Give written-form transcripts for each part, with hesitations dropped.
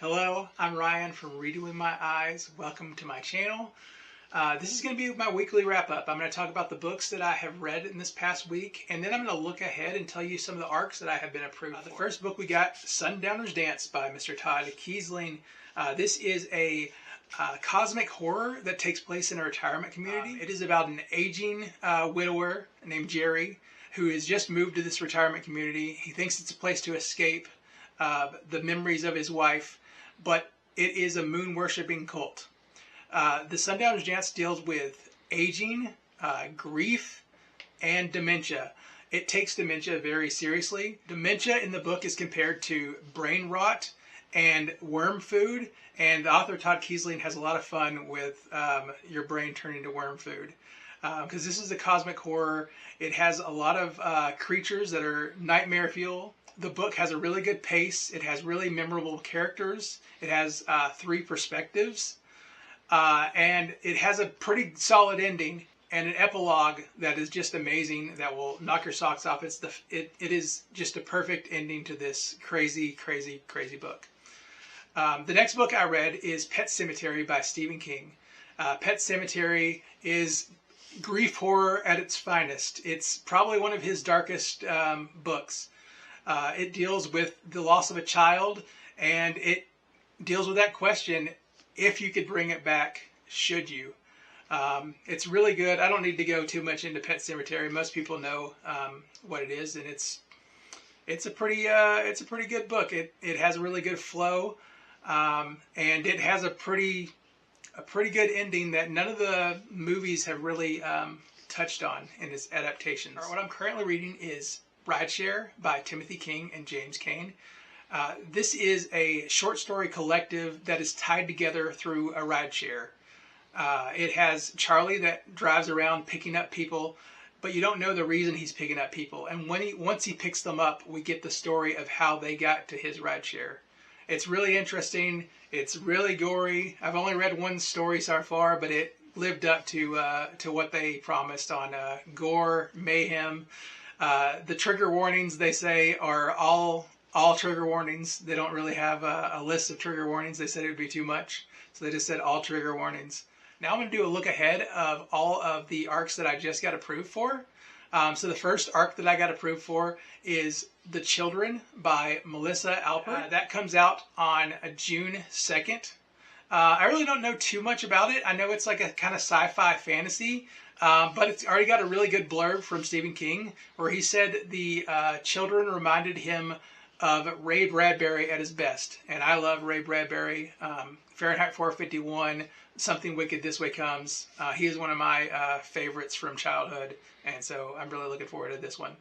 Hello, I'm Ryan from Reading with My Eyes. Welcome to my channel. This is going to be my weekly wrap-up. I'm going to talk about the books that I have read in this past week, and then I'm going to look ahead and tell you some of the arcs that I have been approved for. The first book we got, Sundowner's Dance by Mr. Todd Keisling. This is a cosmic horror that takes place in a retirement community. It is about an aging widower named Jerry who has just moved to this retirement community. He thinks it's a place to escape the memories of his wife, but it is a moon-worshipping cult. The Sundowner's Dance deals with aging, grief, and dementia. It takes dementia very seriously. Dementia in the book is compared to brain rot and worm food, and the author Todd Keisling has a lot of fun with your brain turning to worm food. Because this is a cosmic horror. It has a lot of creatures that are nightmare fuel. The book has a really good pace. It has really memorable characters. It has 3 perspectives. And it has a pretty solid ending and an epilogue that is just amazing, that will knock your socks off. It is just a perfect ending to this crazy, crazy, crazy book. The next book I read is Pet Sematary by Stephen King. Pet Sematary is grief horror at its finest. It's probably one of his darkest books. It deals with the loss of a child, and it deals with that question, if you could bring it back, should you? It's really good. I don't need to go too much into Pet Sematary. Most people know what it is, and it's a pretty good book. It has a really good flow, and it has a pretty good ending that none of the movies have really touched on in its adaptations. What I'm currently reading is Rideshare by Timothy King and James Kaine. This is a short story collective that is tied together through a rideshare. It has Charlie that drives around picking up people, but you don't know the reason he's picking up people. And once he picks them up, we get the story of how they got to his rideshare. It's really interesting. It's really gory. I've only read one story so far, but it lived up to what they promised on gore, mayhem. The trigger warnings, they say, are all trigger warnings. They don't really have a list of trigger warnings. They said it would be too much, so they just said all trigger warnings. Now I'm going to do a look ahead of all of the arcs that I just got approved for. So the first arc that I got approved for is The Children by Melissa Alpert. That comes out on June 2nd. I really don't know too much about it. I know it's like a kind of sci-fi fantasy, but it's already got a really good blurb from Stephen King where he said the children reminded him of Ray Bradbury at his best. And I love Ray Bradbury. Fahrenheit 451, Something Wicked This Way Comes. He is one of my favorites from childhood, and so I'm really looking forward to this one.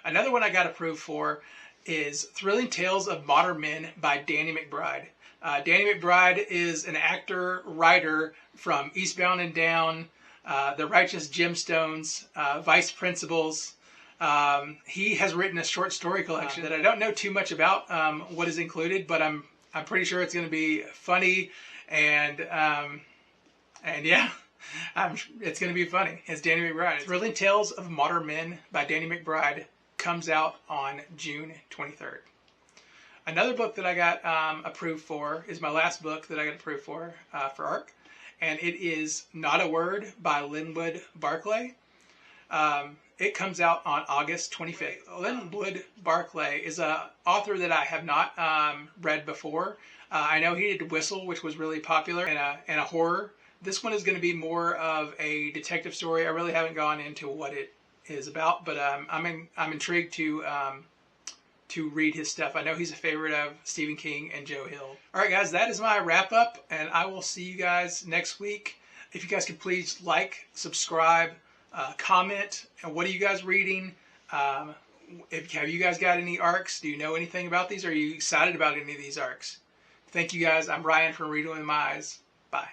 Another one I got approved for is Thrilling Tales of Modern Men by Danny McBride. Danny McBride is an actor, writer from Eastbound and Down, The Righteous Gemstones, Vice Principals. He has written a short story collection that I don't know too much about what is included, but I'm pretty sure it's going to be funny, and yeah, it's going to be funny. It's Danny McBride. Thrilling Tales of Modern Men by Danny McBride comes out on June 23rd. Another book that I got approved for is my last book that I got approved for ARC, and it is Not a Word by Linwood Barclay. It comes out on August 25th. Linwood Barclay is an author that I have not read before. I know he did Whistle, which was really popular, and a horror. This one is going to be more of a detective story. I really haven't gone into what it is about, but I'm intrigued to read his stuff. I know he's a favorite of Stephen King and Joe Hill. All right, guys, that is my wrap up, and I will see you guys next week. If you guys could please like, subscribe, comment, and what are you guys reading? Have you guys got any arcs? Do you know anything about these? Are you excited about any of these arcs? Thank you guys. I'm Ryan from Reading with My Eyes. Bye.